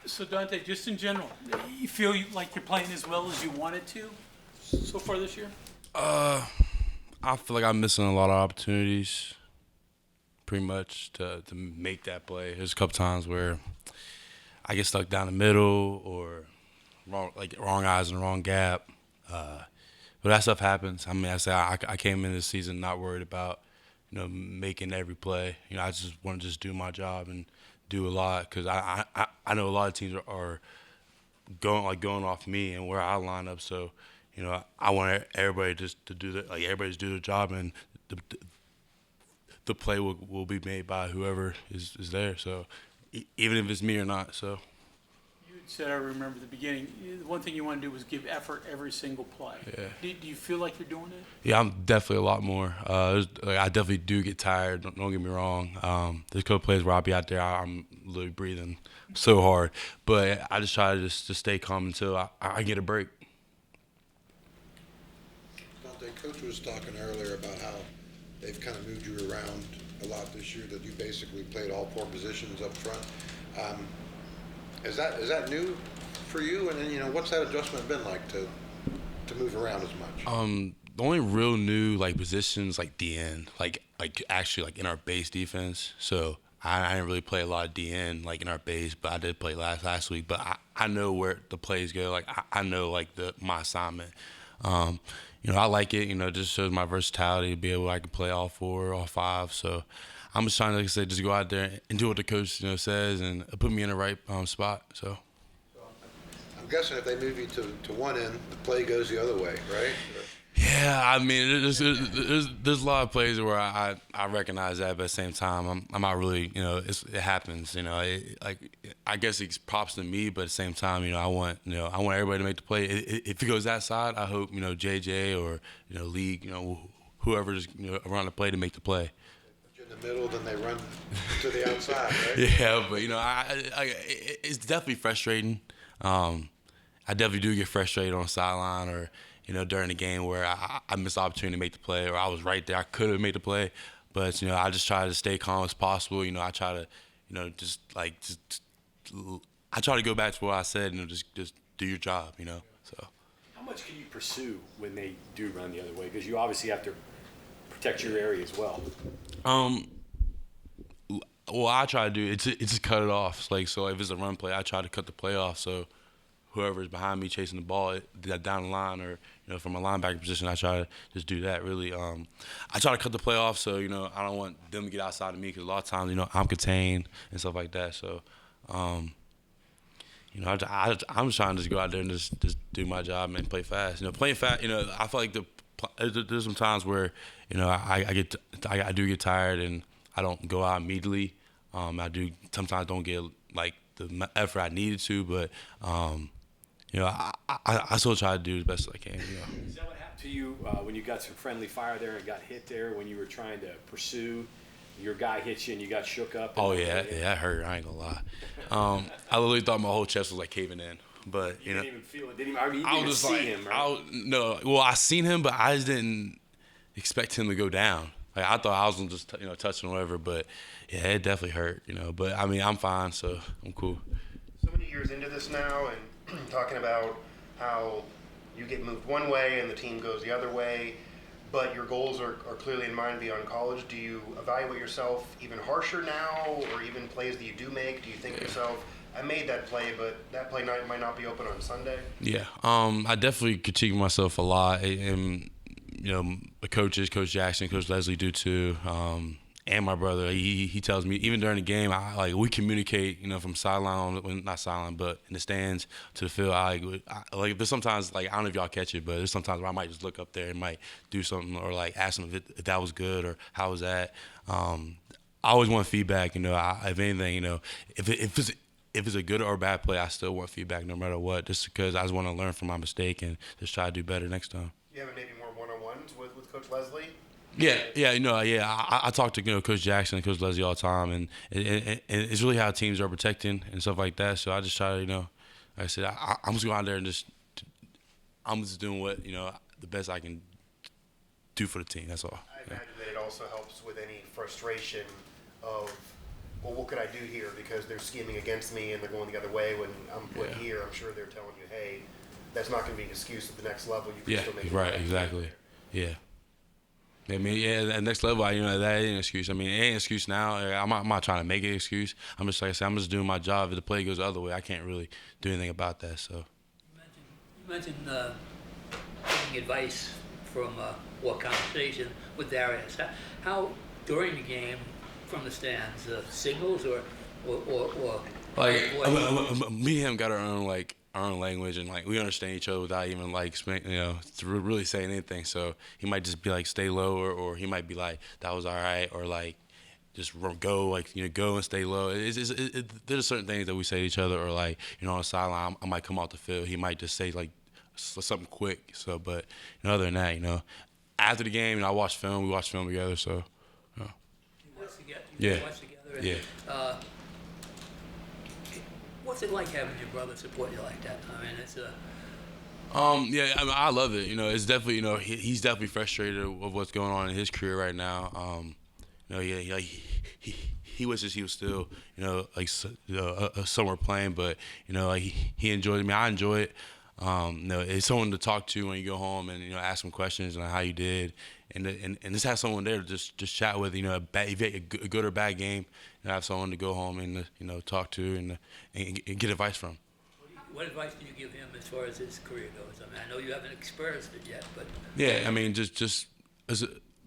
So Dante, just in general, you feel like you're playing as well as you wanted to so far this year? I feel like I'm missing a lot of opportunities, pretty much, to make that play. There's a couple times where I get stuck down the middle or wrong eyes in the wrong gap. But that stuff happens. I mean, I came in this season not worried about making every play. I just want to just do my job and do a lot because I know a lot of teams are going off me and where I line up. So I want everybody just to do that, like everybody to do their job, and the play will be made by whoever is there. So even if it's me or not. So. You had said, I remember the beginning, the one thing you want to do was give effort every single play. Yeah. Do you feel like you're doing it? Yeah, I'm definitely a lot more. I definitely do get tired. Don't get me wrong. There's a couple plays where I'll be out there, I'm literally breathing so hard, but I just try to just stay calm until I get a break. Dante, Coach was talking earlier about how they've kind of moved you around a lot this year. That you basically played all four positions up front. Is that new for you? And then what's that adjustment been like to move around as much? The only real new positions like DN, actually in our base defense. So I didn't really play a lot of DN in our base, but I did play last week. But I know where the plays go. I know my assignment. I like it. It just shows my versatility to be able I can play all four, all five. So I'm just trying to, like I said, just go out there and do what the coach says and put me in the right spot. So I'm guessing if they move you to one end, the play goes the other way, right? Yeah, I mean, there's a lot of plays where I recognize that, but at the same time, I'm not really, it happens, I guess it's props to me, but at the same time, I want everybody to make the play. If it goes that side, I hope, JJ or, League, whoever's, around the play to make the play. If you're in the middle, then they run to the outside, right? Yeah, but, it's definitely frustrating. I definitely do get frustrated on the sideline or, during the game where I missed the opportunity to make the play, or I was right there, I could have made the play, but I just try to stay calm as possible. I try to, I try to go back to what I said, just do your job, So. How much can you pursue when they do run the other way? Because you obviously have to protect your area as well. Well, I try to do it's just cut it off. So if it's a run play, I try to cut the play off. So whoever's behind me chasing the ball down the line or from a linebacker position, I try to just do that. Really, I try to cut the play off. So I don't want them to get outside of me because a lot of times I'm contained and stuff like that. So I'm just trying to just go out there and just do my job and play fast. Playing fast. I feel like there's some times where I do get tired and I don't go out immediately. I do sometimes don't get the effort I needed to, but I still try to do the best I can. Is that what happened to you when you got some friendly fire there and got hit there when you were trying to pursue? Your guy hit you and you got shook up. Oh yeah, that hurt. I ain't gonna lie. I literally thought my whole chest was caving in. But you didn't even feel it. You didn't even see him, right? Well, I seen him, but I just didn't expect him to go down. I thought I was gonna just touching whatever, but yeah, it definitely hurt. But I mean, I'm fine, so I'm cool. So many years into this now, and talking about how you get moved one way and the team goes the other way, but your goals are clearly in mind beyond college. Do you evaluate yourself even harsher now, or even plays that you do make? Do you think to yourself, I made that play, but that play might not be open on Sunday? Yeah, I definitely critique myself a lot, and the coaches, Coach Jackson, Coach Leslie do too, and my brother. He tells me even during the game, we communicate, from sideline, not sideline, but in the stands to the field. There's sometimes I don't know if y'all catch it, but there's sometimes where I might just look up there and might do something or ask them if that was good or how was that. I always want feedback. If anything, if it's a good or bad play, I still want feedback no matter what, just because I just want to learn from my mistake and just try to do better next time. You have maybe more one-on-ones with Coach Leslie? Yeah. I talk to Coach Jackson and Coach Leslie all the time, and it's really how teams are protecting and stuff like that. So I just try to, like I said, I'm just going out there and I'm just doing what the best I can do for the team. That's all. I imagine that it also helps with any frustration of well, what could I do here? Because they're scheming against me and they're going the other way. When I'm put Yeah. here, I'm sure they're telling you, hey, that's not going to be an excuse at the next level. You can Yeah, still make it right, back. exactly. Yeah. I mean, yeah, at next level, that ain't an excuse. I mean, it ain't an excuse now. I'm not trying to make it an excuse. I'm just, like I said, I'm just doing my job. If the play goes the other way, I can't really do anything about that, so. You mentioned taking advice from or conversation with Darius. How during the game, from the stands, signals or Like, what- me and him got our own language, and like we understand each other without even really saying anything. So he might just be like, stay low, or he might be like, that was all right, or like just go, go and stay low. There's certain things that we say to each other, or like, on the sideline, I might come off the field, he might just say like something quick. So, but other than that, after the game, I watch film. We watch film together. So, you watch together? Yeah. Watch together. Yeah. What's it like having your brother support you like that? I mean, it's a. Yeah, I mean, I love it. It's definitely, he's definitely frustrated with what's going on in his career right now. He wishes he was still, somewhere playing, but he enjoys it. I mean, I enjoy it. It's someone to talk to when you go home and ask them questions on how you did, and just have someone there to just chat with. If you had a good or bad game, have someone to go home and talk to and get advice from. What advice do you give him as far as his career goes? I mean, I know you haven't experienced it yet, but. Yeah, I mean, just as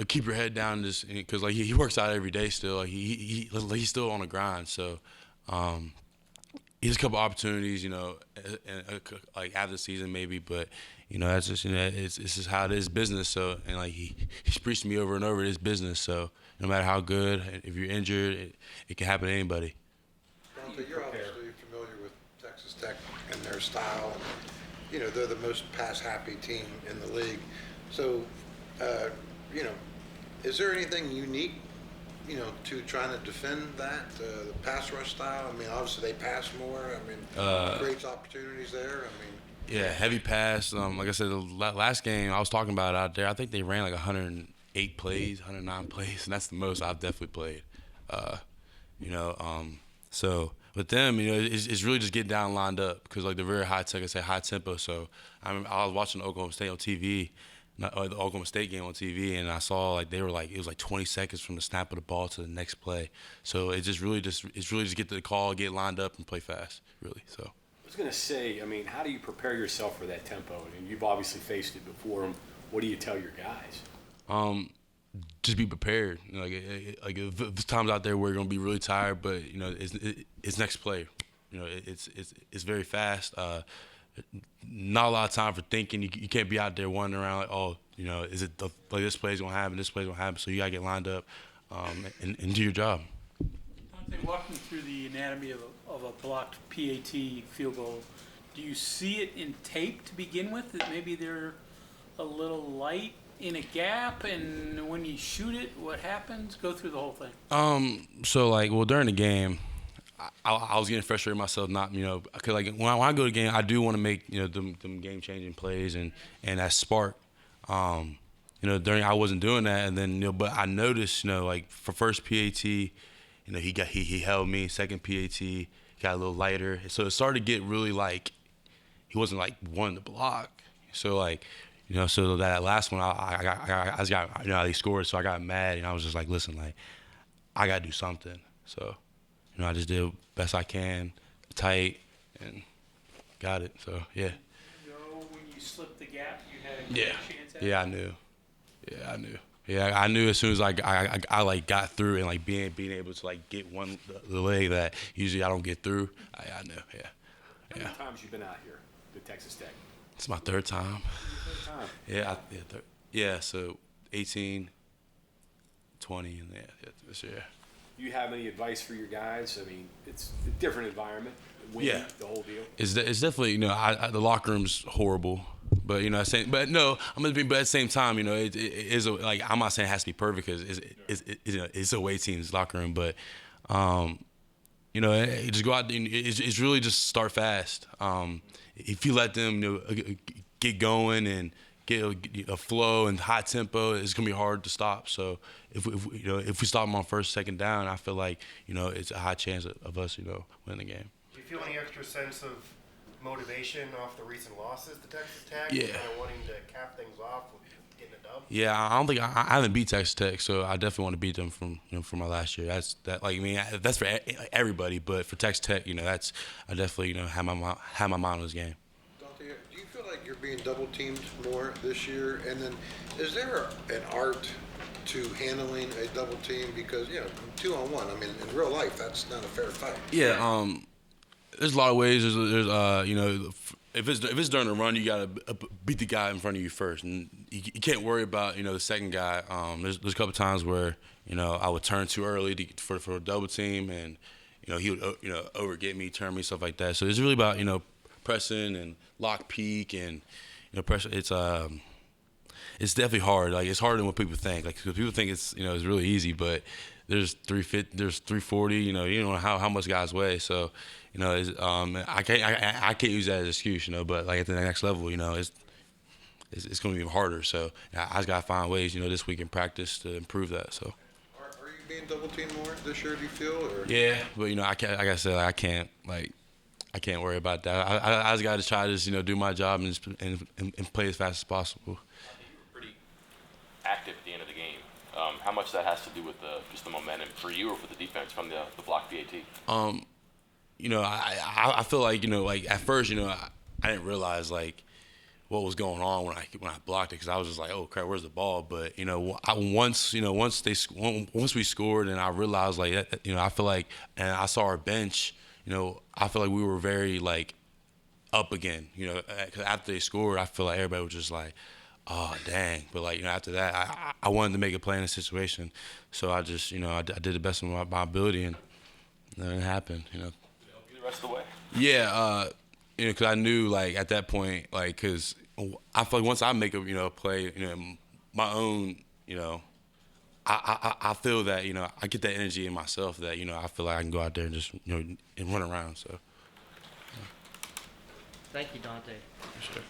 keep your head down, just because he works out every day still. He's still on the grind, so. He has a couple opportunities, like after the season maybe, but that's just it's just how it is, business. So and like he's preached to me over and over, it's business. So no matter how good, if you're injured, it can happen to anybody. Dante, you're obviously familiar with Texas Tech and their style. They're the most pass-happy team in the league. So, is there anything unique, to trying to defend that, the pass rush style? I mean, obviously they pass more. I mean, creates opportunities there. I mean, Yeah, heavy pass. Like I said, the last game I was talking about out there, I think they ran like 108 plays, 109 plays, and that's the most I've definitely played. So with them, it's really just getting down lined up because like they're very high tempo. So I was watching Oklahoma State on TV, the Oklahoma State game on TV, and I saw like they were like it was like 20 seconds from the snap of the ball to the next play. So it's really just get to the call, get lined up, and play fast. Really. So. I was going to say, I mean, how do you prepare yourself for that tempo? I mean, you've obviously faced it before. What do you tell your guys? Just be prepared. Like if there's times out there where you're gonna be really tired, but it's next play. It's very fast. Not a lot of time for thinking. You can't be out there wandering around like, oh, is it like this play's gonna happen, this play's gonna happen. So you gotta get lined up and do your job. Dante, walk me through the anatomy of a blocked PAT field goal. Do you see it in tape to begin with, that maybe they're a little light in a gap, and when you shoot it, what happens? Go through the whole thing. So during the game, I was getting frustrated myself, not because like when I go to the game, I do want to make them game changing plays and that spark. During I wasn't doing that, and then but I noticed like for first PAT, he held me. Second PAT got a little lighter, so it started to get really like he wasn't like wanting to block. So like. So that last one, I just got, they scored, so I got mad, and I was just like, listen, like, I got to do something. So, I just did best I can, tight, and got it. So, yeah. You know when you slipped the gap, you had a Yeah. good chance at Yeah, I knew. Yeah, I knew as soon as I like got through and like being able to like get the leg that usually I don't get through. I knew. Yeah. How many times you been out here to Texas Tech? It's my third time. Yeah, so 18, 20, and this year. Do you have any advice for your guys? I mean, it's a different environment. Windy, Yeah. The whole deal. It's definitely the locker room's horrible, but but at the same time it is like I'm not saying it has to be perfect because it's a away team's locker room, but just go out there. It's really just start fast. If you let them get going and get a flow and high tempo, it's gonna be hard to stop. So if we stop them on first, second down, I feel like it's a high chance of us winning the game. Do you feel any extra sense of motivation off the recent losses to Texas Tech? Yeah. Kind of wanting to cap things off with getting a dub? Yeah, I don't think I haven't beat Texas Tech, so I definitely want to beat them from my last year. That's for everybody, but for Texas Tech, that's I definitely have my mind on this game. Dante, do you feel like you're being double teamed more this year? And then, is there an art to handling a double team? Because 2-on-1, I mean, in real life, that's not a fair fight. Yeah, there's a lot of ways. There's if it's during the run, you gotta beat the guy in front of you first, and you can't worry about the second guy. There's a couple times where I would turn too early for a double team, and he would overget me, turn me, stuff like that. So it's really about pressing and lock peak and pressure. It's definitely hard. Like, it's harder than what people think. Like, 'cause people think it's it's really easy, but there's 350, there's 340. You don't know how much guys weigh. So I can't use that as an excuse. But like at the next level, it's going to be harder. So I just got to find ways this week in practice to improve that. So. Are you being double teamed more this year? Do you feel? Or? Yeah, but I can't. Like I said, I can't worry about that. I just got to try to just do my job and play as fast as possible. You were pretty active at the end of the game. How much that has to do with just the momentum for you or for the defense from the block PAT? I feel like like at first I didn't realize like what was going on when I blocked it, because I was just like, oh crap, where's the ball? But once we scored and I realized like I feel like, and I saw our bench, I feel like we were very like up again. 'Cause after they scored, I feel like everybody was just like, oh dang. But like after that, I wanted to make a play in the situation, so I just I did the best of my ability, and then it happened. Did it help you the rest of the way? Yeah, because I knew like at that point, like, because I feel like once I make a play, my own, I feel that I get that energy in myself that I feel like I can go out there and just and run around. So. Thank you, Dante. Sure.